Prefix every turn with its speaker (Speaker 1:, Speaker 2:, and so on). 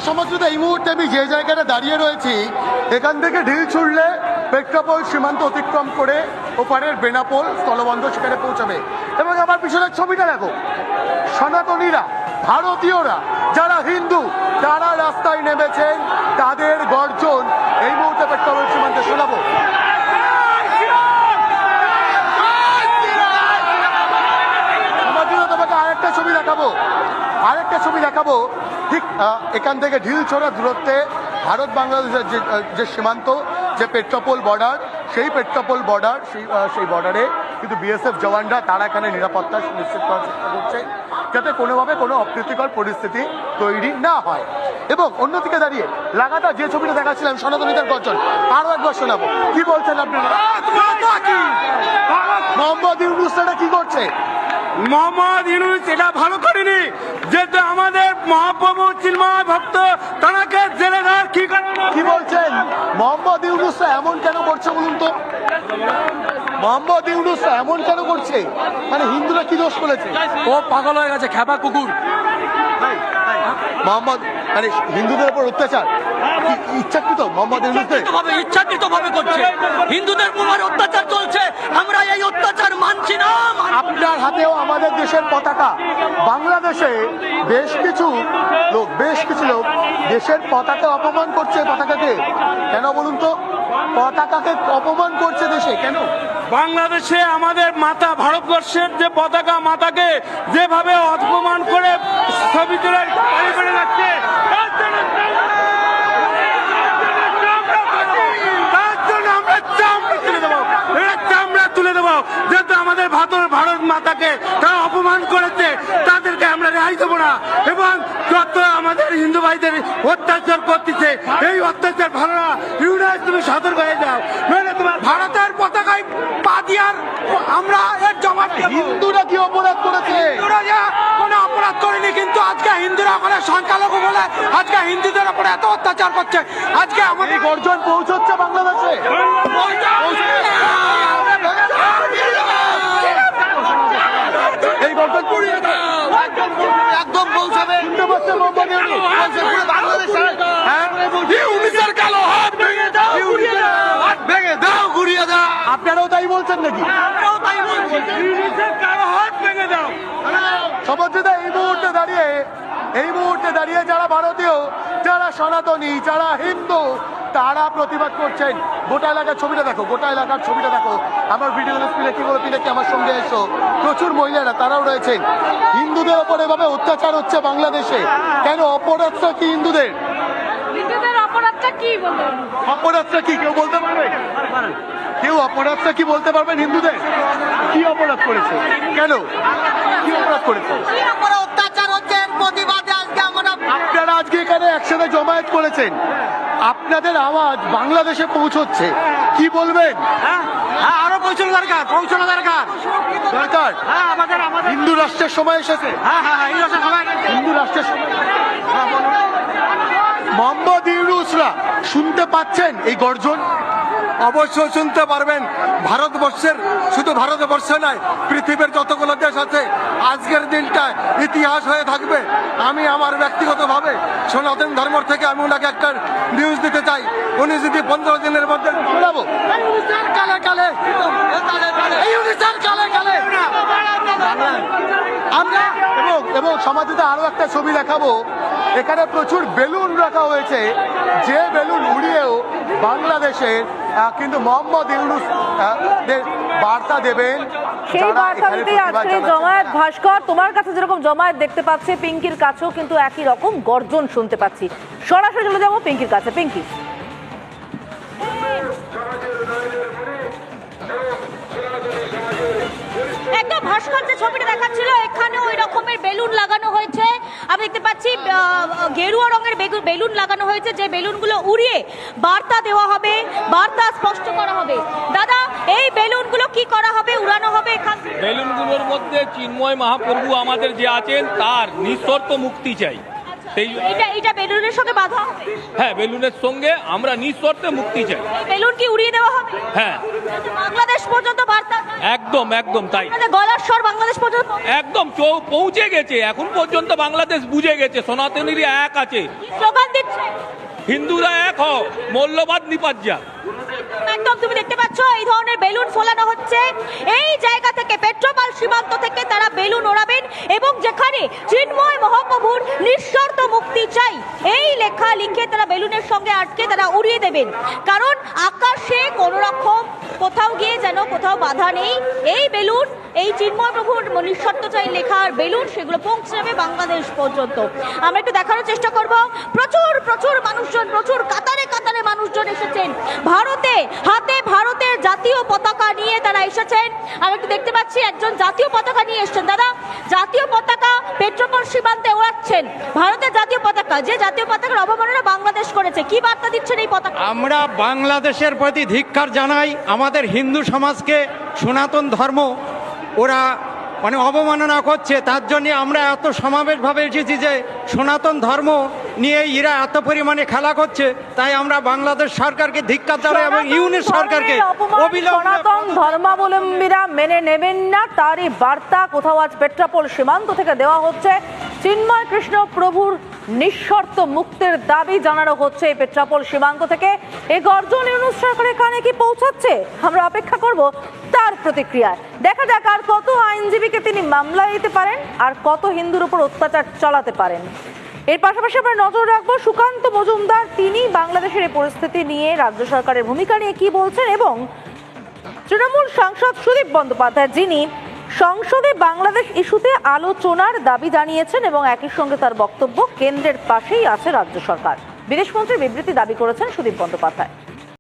Speaker 1: সমাজে এই মুহূর্তে আমি যে জায়গাটা দাঁড়িয়ে রয়েছি, এখান থেকে ঢিল ছুড়লে পেট্রাপোল সীমান্ত অতিক্রম করে ওপারের বেনাপোল স্থলবন্দর সেখানে পৌঁছাবে। এবং আমার পিছনের ছবিটা দেখো, সনাতনীরা, ভারতীয়রা যারা হিন্দু তারা রাস্তায় নেমেছেন, তাদের গর্জন এই মুহূর্তে পেট্রাপোল সীমান্তে শোনাবো। তোমাকে আরেকটা ছবি দেখাবো ঠিক এখান থেকে ঢিল ছোড়া দূরত্বে ভারত বাংলাদেশের যে সীমান্ত, যে পেট্রাপোল বর্ডার, সেই পেট্রাপোল বর্ডার, সেই বর্ডারে কিন্তু বিএসএফ জওয়ানরা তারা এখানে নিরাপত্তা সুনিশ্চিত করার চেষ্টা করছে যাতে কোনোভাবে কোনো অপ্রীতিকর পরিস্থিতি তৈরি না হয়। এবং অন্যদিকে দাঁড়িয়ে লাগাতার যে ছবিটা দেখাচ্ছিলাম সনাতনীদের গর্জন, আরো একবার শোনাবো। কি বলছেন আপনারা? মোহাম্মদ ইউনূসরা কি করছে?
Speaker 2: মোহাম্মদ ইউনূস এটা ভালো করেনি, যেহেতু আমাদের মহাপ্রভু চিন্ময় ভক্ত তাকে জেলে দেওয়ার কি কারণ?
Speaker 1: কি বলছেন? মোহাম্মদ ইউনূসরা এমন কেন করছে বলুন তো? মোহাম্মদ ইউনূসরা এমন কেন করছে? মানে হিন্দুরা কি দোষ করেছে?
Speaker 2: ও পাগল হয়ে গেছে, খেপা কুকুর।
Speaker 1: মোহাম্মদ মানে হিন্দুদের উপর অত্যাচার ইচ্ছাকৃত মোহাম্মদ
Speaker 3: ইচ্ছাকৃত ভাবে করছে, হিন্দুদের উপর অত্যাচার চলছে, আমরা এই অত্যাচার মানছি না।
Speaker 1: আপনার হাতেও আমাদের দেশের পতাকা, বাংলাদেশে বেশ কিছু লোক দেশের পতাকা অপমান করছে। পতাকাকে কেন বলুন তো? পতাকাকে অপমান করছে দেশে কেন?
Speaker 2: বাংলাদেশে আমাদের মাতা, ভারতবর্ষের যে পতাকা, মাতাকে যেভাবে অপমান করে ছবি তোলার পানি করে রাখছে, তার জন্য আমরা চামড়া তুলে দেবো। যেহেতু আমাদের ভারত মাতাকে তারা অপমান করেছে, তাদেরকে আমরা রেহাই দেবো না। এবং যত আমাদের হিন্দু ভাইদের অত্যাচার করতেছে, এই অত্যাচার ভালো না। ইউনাইট তুমি সতর্ক হয়ে যাও, নইলে তোমার ভারতের পতাকায় পা দিয়ার আমরা এর জবাব দেব।
Speaker 1: হিন্দুরা কি অপরাধ করেছে?
Speaker 2: হিন্দুরা কোনো অপরাধ করেনি, কিন্তু আজকে হিন্দুরা ওখানে সংখ্যালঘু বলে আজকে হিন্দুদের উপরে এত অত্যাচার করছে। আজকে আমাদের
Speaker 1: গর্জন পৌঁছচ্ছে বাংলাদেশে। এই গর্জন
Speaker 3: একদম পৌঁছাবে।
Speaker 1: আপনারাও তাই বলছেন নাকি? সমাজে এই মুহূর্তে দাঁড়িয়ে যারা ভারতীয়, যারা সনাতনী, যারা হিন্দু, তারা প্রতিবাদ করছেন। গোটা এলাকার ছবিটা দেখো, আমার ভিডিও স্ক্রিনে কি বলে কি আমার সঙ্গে এসো। প্রচুর মহিলারা তারাও রয়েছেন। হিন্দুদের ওপর এভাবে অত্যাচার হচ্ছে বাংলাদেশে কেন? অপরাধটা কি হিন্দুদের?
Speaker 4: অপরাধটা কি বলবেন?
Speaker 1: অপরাধটা কি কেউ বলতে পারবে? অপরাধটা কি বলতে পারবেন? হিন্দুদের কি অপরাধ করেছে? কেন কি অপরাধ করেছে?
Speaker 3: অত্যাচার হচ্ছে, প্রতিবাদে আজকে আমরা
Speaker 1: আপনারা আজকে এখানে একসাথে জমায়েত করেছেন, আপনাদের আওয়াজ বাংলাদেশে পৌঁছচ্ছে, কি বলবেন?
Speaker 2: আরো পৌঁছানো দরকার।
Speaker 1: হিন্দু রাষ্ট্রের সময় এসেছে। হিন্দু রাষ্ট্রের সময়। মোহাম্মদ ইউনূসরা শুনতে পাচ্ছেন এই গর্জন?
Speaker 2: অবশ্যই শুনতে পারবেন। ভারতবর্ষের, শুধু ভারতবর্ষে নয়, পৃথিবীর যতগুলো দেশ আছে, আজকের দিনটা ইতিহাস হয়ে থাকবে। আমি আমার ব্যক্তিগতভাবে সনাতন ধর্ম থেকে আমি ওনাকে একটা নিউজ দিতে চাই। উনি যদি 15 দিনের মধ্যে
Speaker 1: শোনাবো। আমরা এবং সমাজে আরো একটা ছবি দেখাবো। এখানে প্রচুর বেলুন রাখা হয়েছে, যে বেলুন উড়িয়েও বাংলাদেশের কিন্তু মোহাম্মদ ইউনূস বার্তা দেবেন।
Speaker 4: সেই বার্তা দিতেই আজকে জমায়েত। ভাস্কর, তোমার কাছে যেরকম জমায়েত দেখতে পাচ্ছে, পিঙ্কির কাছেও কিন্তু একই রকম গর্জন শুনতে পাচ্ছি। সরাসরি চলে যাবো পিঙ্কির কাছে। পিঙ্কি,
Speaker 5: একটা ভাস্কর যে ছবিটা দেখাচ্ছিল, এখানে ওই রকমের বেলুন লাগানো হয়েছে। আমি দেখতে পাচ্ছি গেরুয়া রঙের বেলুন লাগানো হয়েছে, যে বেলুনগুলো উড়িয়ে বার্তা দেওয়া হবে, বার্তা স্পষ্ট করা হবে। দাদা, এই বেলুনগুলো কি করা হবে, উড়ানো হবে?
Speaker 6: বেলুনগুলোর মধ্যে চিন্ময় মহাপ্রভু আমাদের যে আছেন তার নিঃশর্ত মুক্তি চাই, সেই
Speaker 5: এটা বেলুনের সঙ্গে বাধা হবে?
Speaker 6: হ্যাঁ, বেলুনের সঙ্গে আমরা নিঃশর্তে মুক্তি চাই।
Speaker 5: এই বেলুন কি উড়িয়ে দেওয়া হবে?
Speaker 6: হ্যাঁ,
Speaker 5: বাংলাদেশ পর্যন্ত বার্তা
Speaker 6: একদম একদম তাই,
Speaker 5: আপনাদের গলার স্বর বাংলাদেশ পর্যন্ত
Speaker 6: একদম পৌঁছে গেছে। এখন পর্যন্ত বাংলাদেশ বুঝে গেছে সনাতনীরা এক আছে,
Speaker 5: স্লোগান দিচ্ছে।
Speaker 6: হিন্দুরা এক হও, মূল্যবাদ নিপাত যা।
Speaker 5: একদম তুমি দেখতে পাচ্ছ এই ধরনের বেলুন ফোলানো হচ্ছে। এই জায়গা থেকে পেট্রোপাল সীমান্ত থেকে তারা বেলুন ওড়াবেন এবং যেখানে চিন্ময় মহাপ্রভুর নিঃশর্ত মুক্তি চাই এই লেখা লিখে তারা বেলুনের সঙ্গে আটকে তারা উড়িয়ে দেবেন। কারণ আকাশে কোন রকম কোথাও গিয়ে যেন কোথাও বাধা নেই। এই বেলুন, এই চিন্ময় প্রভুর নিঃশর্ত চাই লেখার বেলুন, সেগুলো পৌঁছে যাবে বাংলাদেশ পর্যন্ত। আমরা একটু দেখানোর চেষ্টা করব। প্রচুর প্রচুর মানুষজন, প্রচুর কাতারে কাতারে মানুষজন এসেছেন ভারতে, হাতে ভারতের জাতীয় পতাকা নিয়ে তারা এসেছেন। আমি একটু দেখতে পাচ্ছি একজন জাতীয় পতাকা নিয়ে এসেছেন। দাদা, জাতীয় পতাকা পেট্রোপল সীমান্তে ওড়াচ্ছেন, ভারতের জাতীয় পতাকা, যে জাতীয় পতাকার অবমাননা বাংলাদেশ করেছে, কি বার্তা দিচ্ছেন এই পতাকা?
Speaker 7: আমরা বাংলাদেশের প্রতি ধিক্কার জানাই। আমাদের হিন্দু সমাজকে সনাতন ধর্ম ওরা মানে অবমাননা করছে, তার জন্য আমরা এত সমাবেশভাবে এসেছি যে সনাতন ধর্ম নিয়ে এরা এত পরিমাণে খেলা করছে, তাই আমরা বাংলাদেশ সরকারকে ধিক্কার জানাই এবং ইউনিট সরকারকে
Speaker 4: সনাতন ধর্মাবলম্বীরা মেনে নেবেন না, তারই বার্তা কোথাও আজ পেট্রাপোল সীমান্ত থেকে দেওয়া হচ্ছে। চিন্ময় কৃষ্ণ প্রভুর নিঃশর্ত মুক্তির দাবি জানানো হচ্ছে এই পেট্রাপোল সীমান্ত থেকে। এই গর্জন ইউনুস সরকারের কানে কি পৌঁছাচ্ছে? আমরা অপেক্ষা করব তার প্রতিক্রিয়ায়। দেখা যাক আর কত আইনজীবীকে তিনি মামলা দিতে পারেন, আর কত হিন্দুর উপর অত্যাচার চালাতে পারেন। এর পাশাপাশি আমরা নজর রাখবো সুকান্ত মজুমদার, তিনি বাংলাদেশের এই পরিস্থিতি নিয়ে রাজ্য সরকারের ভূমিকা নিয়ে কি বলছেন, এবং তৃণমূল সাংসদ সুদীপ বন্দ্যোপাধ্যায়, যিনি সংসদে বাংলাদেশ ইস্যুতে আলোচনার দাবি জানিয়েছেন এবং একই সঙ্গে তার বক্তব্য কেন্দ্রের পাশেই আছে রাজ্য সরকার। বিদেশমন্ত্রীর বিবৃতি দাবি করেছেন সুদীপ বন্দ্যোপাধ্যায়।